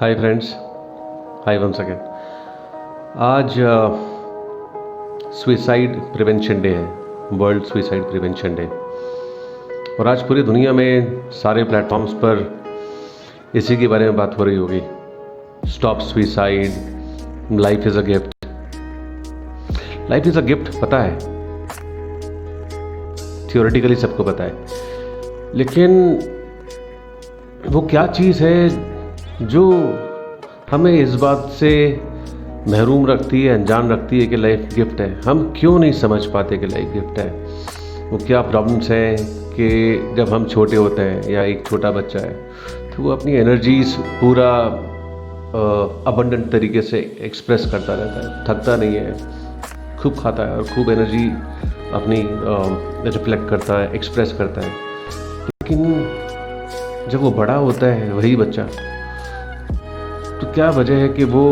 Hi friends, हाय once again. आज suicide prevention day है, world suicide prevention day. और आज पूरी दुनिया में सारे प्लेटफॉर्म्स पर इसी के बारे में बात हो रही होगी। Stop suicide, life is a gift. Life is a gift पता है, थियोरेटिकली सबको पता है, लेकिन वो क्या चीज़ है जो हमें इस बात से महरूम रखती है, अनजान रखती है कि लाइफ गिफ्ट है। हम क्यों नहीं समझ पाते कि लाइफ गिफ्ट है? वो क्या प्रॉब्लम्स हैं कि जब हम छोटे होते हैं या एक छोटा बच्चा है तो वो अपनी एनर्जीज पूरा अबंडेंट तरीके से एक्सप्रेस करता रहता है, थकता नहीं है, खूब खाता है और खूब एनर्जी अपनी रिफ्लेक्ट करता है, एक्सप्रेस करता है। लेकिन जब वो बड़ा होता है वही बच्चा, तो क्या वजह है कि वो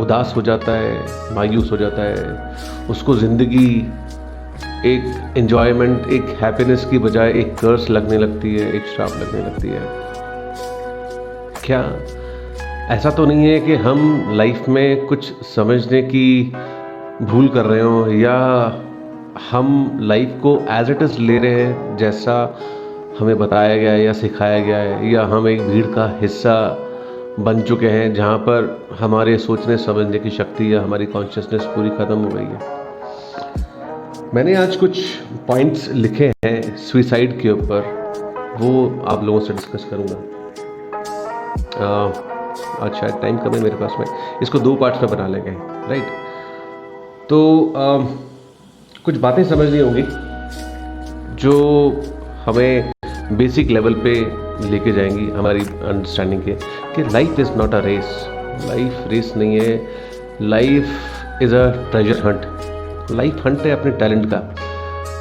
उदास हो जाता है, मायूस हो जाता है। उसको ज़िंदगी एक एन्जॉयमेंट, एक हैप्पीनेस की बजाय एक कर्स लगने लगती है, एक श्राप लगने लगती है। क्या ऐसा तो नहीं है कि हम लाइफ में कुछ समझने की भूल कर रहे हो, या हम लाइफ को एज इट इज़ ले रहे हैं जैसा हमें बताया गया है या सिखाया गया है, या हम एक भीड़ का हिस्सा बन चुके हैं जहाँ पर हमारे सोचने समझने की शक्ति या हमारी कॉन्शियसनेस पूरी ख़त्म हो गई है। मैंने आज कुछ पॉइंट्स लिखे हैं सुसाइड के ऊपर, वो आप लोगों से डिस्कस करूँगा। आज शायद टाइम कम है मेरे पास में, इसको 2 पार्ट्स में बना लेंगे, राइट? तो कुछ बातें समझनी होंगी जो हमें बेसिक लेवल पे लेके जाएंगी हमारी अंडरस्टैंडिंग के कि life is not a race. Life race नहीं है, life is a treasure hunt. Life hunt है अपने टैलेंट का।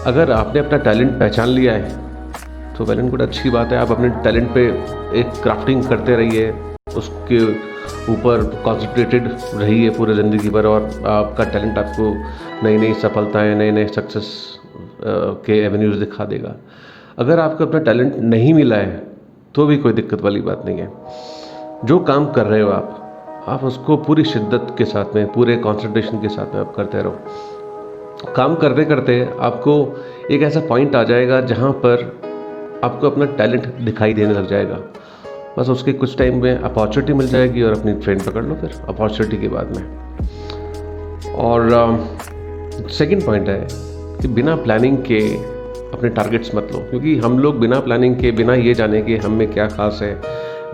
अगर आपने अपना टैलेंट पहचान लिया है तो वेल एंड गुड, अच्छी बात है। आप अपने टैलेंट पे एक क्राफ्टिंग करते रहिए, उसके ऊपर कॉन्सेंट्रेटेड रहिए पूरे ज़िंदगी भर, और आपका टैलेंट आपको नई नई सफलताएँ, नए नए सक्सेस के एवेन्यूज़ दिखा देगा। अगर आपको अपना टैलेंट नहीं मिला है तो भी कोई दिक्कत वाली बात नहीं है। जो काम कर रहे हो आप उसको पूरी शिद्दत के साथ में, पूरे कंसंट्रेशन के साथ में आप करते रहो। काम करते करते आपको एक ऐसा पॉइंट आ जाएगा जहाँ पर आपको अपना टैलेंट दिखाई देने लग जाएगा। बस उसके कुछ टाइम में अपॉर्चुनिटी मिल जाएगी और अपनी ट्रेन पकड़ लो फिर अपॉर्चुनिटी के बाद में। और सेकंड पॉइंट है कि बिना प्लानिंग के अपने टारगेट्स मत लो, क्योंकि हम लोग बिना प्लानिंग के, बिना ये जाने कि हम में क्या खास है,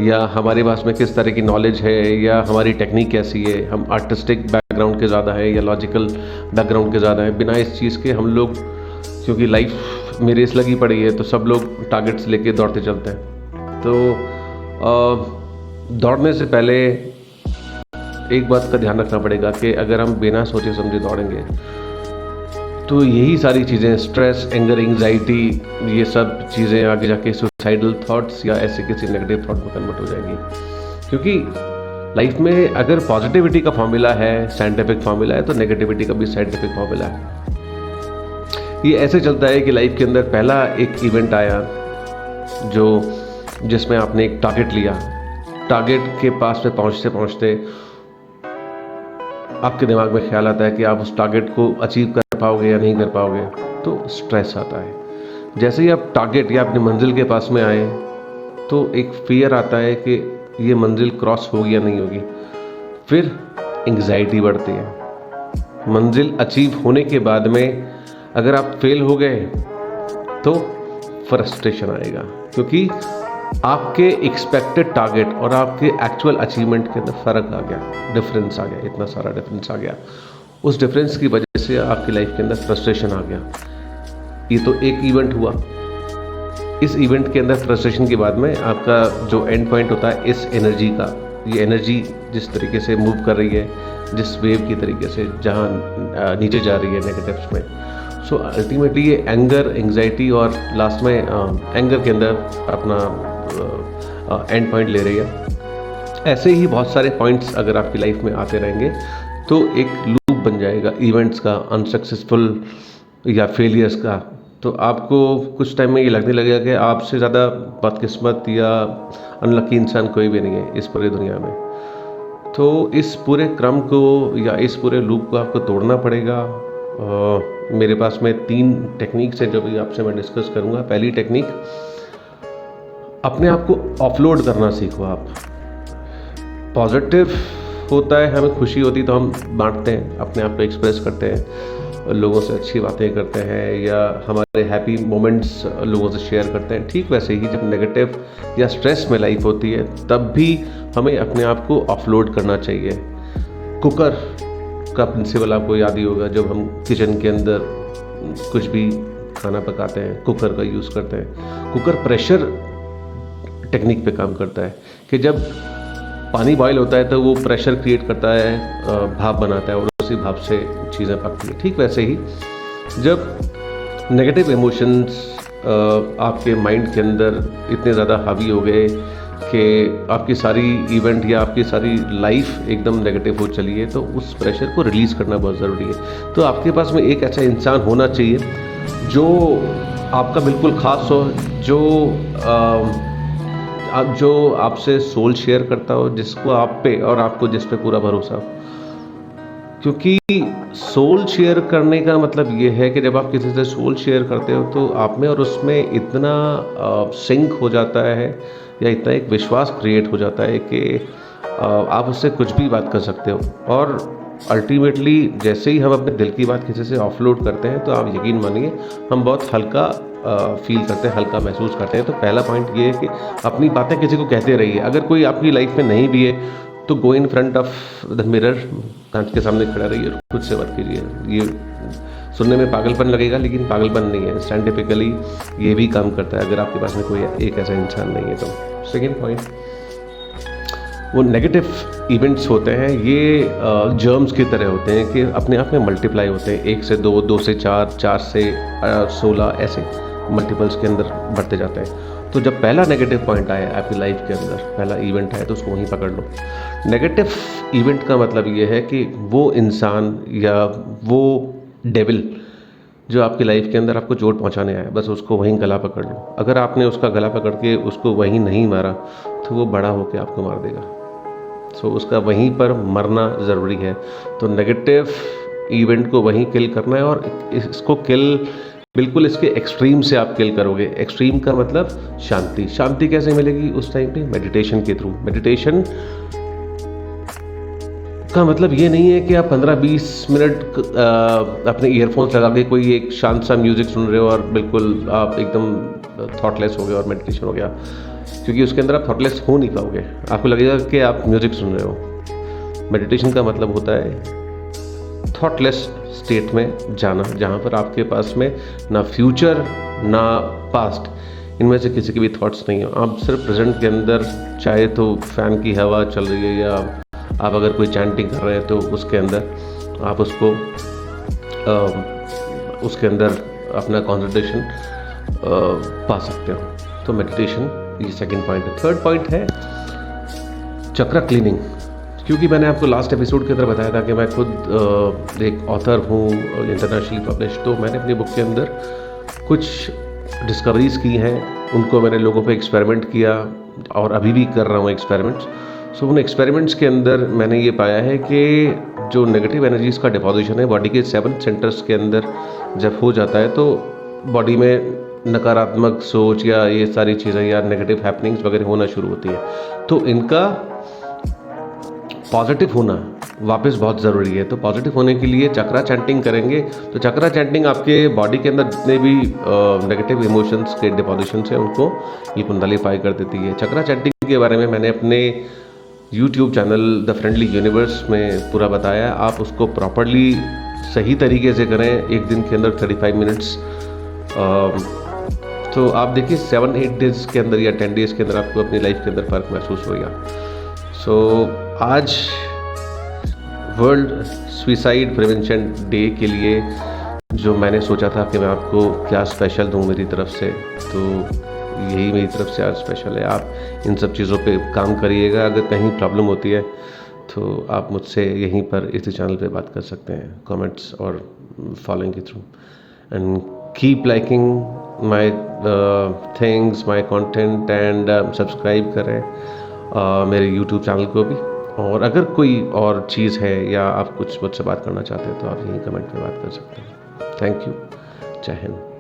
या हमारे पास में किस तरह की नॉलेज है, या हमारी टेक्निक कैसी है, हम आर्टिस्टिक बैकग्राउंड के ज़्यादा है या लॉजिकल बैकग्राउंड के ज़्यादा है, बिना इस चीज़ के हम लोग, क्योंकि लाइफ में रेस लगी पड़ी है तो सब लोग टारगेट्स लेके दौड़ते चलते हैं। तो दौड़ने से पहले एक बात का ध्यान रखना पड़ेगा कि अगर हम बिना सोचे समझे दौड़ेंगे तो यही सारी चीज़ें, स्ट्रेस, एंगर, एंग्जाइटी, ये सब चीज़ें आगे जाके सुसाइडल थॉट्स या ऐसे किसी नेगेटिव थॉट में कन्वर्ट हो जाएंगी। क्योंकि लाइफ में अगर पॉजिटिविटी का फॉर्मूला है, साइंटिफिक फॉर्मूला है, तो नेगेटिविटी का भी साइंटिफिक फॉर्मूला है। ये ऐसे चलता है कि लाइफ के अंदर पहला एक इवेंट आया जिसमें आपने एक टारगेट लिया। टारगेट के पास में पहुँचते पहुँचते आपके दिमाग में ख्याल आता है कि आप उस टारगेट को अचीव कर पाओगे या नहीं कर पाओगे, तो स्ट्रेस आता है। जैसे ही आप टारगेट या अपनी मंजिल के पास में आए तो एक फियर आता है कि ये मंजिल क्रॉस होगी या नहीं होगी। फिर एंग्जाइटी बढ़ती है। मंजिल अचीव होने के बाद में अगर आप फेल हो गए तो फ्रस्ट्रेशन आएगा, क्योंकि आपके एक्सपेक्टेड टारगेट और आपके एक्चुअल अचीवमेंट के अंदर फ़र्क आ गया, डिफरेंस आ गया, इतना सारा डिफरेंस आ गया। उस डिफरेंस की वजह से आपकी लाइफ के अंदर फ्रस्ट्रेशन आ गया। ये तो एक इवेंट हुआ। इस इवेंट के अंदर फ्रस्ट्रेशन के बाद में आपका जो एंड पॉइंट होता है इस एनर्जी का, ये एनर्जी जिस तरीके से मूव कर रही है, जिस वेव की तरीके से जहाँ नीचे जा रही है नेगेटिव्स में, सो अल्टीमेटली ये एंगर, एंग्जाइटी और लास्ट में एंगर के अंदर अपना एंड पॉइंट ले रही है। ऐसे ही बहुत सारे पॉइंट्स अगर आपकी लाइफ में आते रहेंगे तो एक लूप बन जाएगा इवेंट्स का, अनसक्सेसफुल या फेलियर्स का, तो आपको कुछ टाइम में ये लगने लगेगा कि आपसे ज़्यादा बदकिस्मत या अनलकी इंसान कोई भी नहीं है इस पूरी दुनिया में। तो इस पूरे क्रम को या इस पूरे लूप को आपको तोड़ना पड़ेगा। मेरे पास में 3 टेक्निक्स हैं जो भी आपसे मैं डिस्कस करूँगा। पहली टेक्निक, अपने आप को ऑफलोड करना सीखो आप। पॉजिटिव होता है, हमें खुशी होती तो हम बांटते हैं, अपने आप को एक्सप्रेस करते हैं, लोगों से अच्छी बातें करते हैं या हमारे हैप्पी मोमेंट्स लोगों से शेयर करते हैं। ठीक वैसे ही जब नेगेटिव या स्ट्रेस में लाइफ होती है तब भी हमें अपने आप को ऑफलोड करना चाहिए। कुकर का प्रिंसिपल आपको याद ही होगा। जब हम किचन के अंदर कुछ भी खाना पकाते हैं कुकर का यूज़ करते हैं। कुकर प्रेशर टेक्निक पे काम करता है कि जब पानी बॉयल होता है तो वो प्रेशर क्रिएट करता है, भाप बनाता है और उसी भाप से चीज़ें पकती हैं। ठीक वैसे ही जब नेगेटिव इमोशंस आपके माइंड के अंदर इतने ज़्यादा हावी हो गए कि आपकी सारी इवेंट या आपकी सारी लाइफ एकदम नेगेटिव हो चली है, तो उस प्रेशर को रिलीज़ करना बहुत ज़रूरी है। तो आपके पास में एक ऐसा इंसान होना चाहिए जो आपका बिल्कुल ख़ास हो, जो आपसे सोल शेयर करता हो, जिसको आप पे और आपको जिस पे पूरा भरोसा हो। क्योंकि सोल शेयर करने का मतलब ये है कि जब आप किसी से सोल शेयर करते हो तो आप में और उसमें इतना सिंक हो जाता है या इतना एक विश्वास क्रिएट हो जाता है कि आप उससे कुछ भी बात कर सकते हो। और अल्टीमेटली जैसे ही हम अपने दिल की बात किसी से ऑफलोड करते हैं तो आप यकीन मानिए हम बहुत हल्का फील करते हैं, हल्का महसूस करते हैं। तो पहला पॉइंट ये है कि अपनी बातें किसी को कहते रहिए। अगर कोई आपकी लाइफ में नहीं भी है तो go in front of the mirror, कांच के सामने खड़ा रहिए और खुद से बात कीजिए। ये सुनने में पागलपन लगेगा लेकिन पागलपन नहीं है, साइंटिफिकली ये भी काम करता है अगर आपके पास में कोई एक ऐसा इंसान नहीं है तो। सेकेंड पॉइंट, वो नेगेटिव इवेंट्स होते हैं ये जर्म्स की तरह होते हैं कि अपने आप में मल्टीप्लाई होते हैं। 1 से 2, 2 से 4, 4 से 16 ऐसे मल्टीपल्स के अंदर बढ़ते जाते हैं। तो जब पहला नेगेटिव पॉइंट आया आपकी लाइफ के अंदर, पहला इवेंट आया तो उसको वहीं पकड़ लो। नेगेटिव इवेंट का मतलब ये है कि वो इंसान या वो डेविल जो आपकी लाइफ के अंदर आपको चोट पहुंचाने आया, बस उसको वहीं गला पकड़ लो। अगर आपने उसका गला पकड़ के उसको वहीं नहीं मारा तो वो बड़ा होकर आपको मार देगा। सो उसका वहीं पर मरना ज़रूरी है। तो नेगेटिव इवेंट को वहीं किल करना है और इसको किल बिल्कुल इसके एक्सट्रीम से आप किल करोगे। एक्सट्रीम का मतलब शांति। शांति कैसे मिलेगी उस टाइम पे? मेडिटेशन के थ्रू। मेडिटेशन का मतलब ये नहीं है कि आप 15-20 मिनट अपने ईयरफोन्स लगा के कोई एक शांत सा म्यूज़िक सुन रहे हो और बिल्कुल आप एकदम थॉटलेस हो गए और मेडिटेशन हो गया, क्योंकि उसके अंदर आप थॉटलेस हो नहीं पाओगे। आपको लगेगा कि आप म्यूज़िक सुन रहे हो। मेडिटेशन का मतलब होता है थॉटलेस स्टेट में जाना, जहाँ पर आपके पास में ना फ्यूचर ना पास्ट, इनमें से किसी के भी थॉट्स नहीं हो। आप सिर्फ प्रेजेंट के अंदर, चाहे तो फैन की हवा चल रही है या आप अगर कोई चैंटिंग कर रहे हैं तो उसके अंदर आप उसके अंदर अपना कॉन्सेंट्रेशन पा सकते हो। तो मेडिटेशन ये सेकंड पॉइंट है। थर्ड पॉइंट है चक्रा क्लीनिंग। क्योंकि मैंने आपको लास्ट एपिसोड के अंदर बताया था कि मैं खुद एक ऑथर हूँ इंटरनेशनली पब्लिश, तो मैंने अपनी बुक के अंदर कुछ डिस्कवरीज़ की हैं, उनको मैंने लोगों पे एक्सपेरिमेंट किया और अभी भी कर रहा हूँ एक्सपेरिमेंट्स। सो उन एक्सपेरिमेंट्स के अंदर मैंने ये पाया है कि जो नेगेटिव एनर्जीज़ का डिपोजिशन है बॉडी के 7 सेंटर्स के अंदर जब हो जाता है तो बॉडी में नकारात्मक सोच या ये सारी चीज़ें या नेगेटिव हैपनिंग्स वगैरह होना शुरू होती हैं। तो इनका पॉजिटिव होना वापस बहुत ज़रूरी है। तो पॉजिटिव होने के लिए चक्रा चैंटिंग करेंगे। तो चक्रा चैंटिंग आपके बॉडी के अंदर जितने भी नेगेटिव इमोशंस के डिपोजिशंस हैं उनको ये कुंडलीफाई कर देती है। चक्रा चैंटिंग के बारे में मैंने अपने YouTube channel the friendly universe में पूरा बताया। आप उसको प्रॉपरली सही तरीके से करें, एक दिन के अंदर 35 मिनट्स। तो आप देखिए 7-8 डेज़ के अंदर या 10 डेज़ के अंदर आपको अपनी लाइफ के अंदर फ़र्क महसूस होगा। सो आज वर्ल्ड सुसाइड प्रिवेंशन डे के लिए जो मैंने सोचा था कि मैं आपको क्या स्पेशल दूं मेरी तरफ से, तो यही मेरी तरफ से आज स्पेशल है। आप इन सब चीज़ों पे काम करिएगा। अगर कहीं प्रॉब्लम होती है तो आप मुझसे यहीं पर इसी चैनल पे बात कर सकते हैं, कमेंट्स और फॉलोइंग के through. And keep liking my things, my content and subscribe करें मेरे यूट्यूब चैनल को भी। और अगर कोई और चीज़ है या आप कुछ मुझसे बात करना चाहते हैं तो आप यहीं कमेंट में बात कर सकते हैं। Thank you. जय हिंद।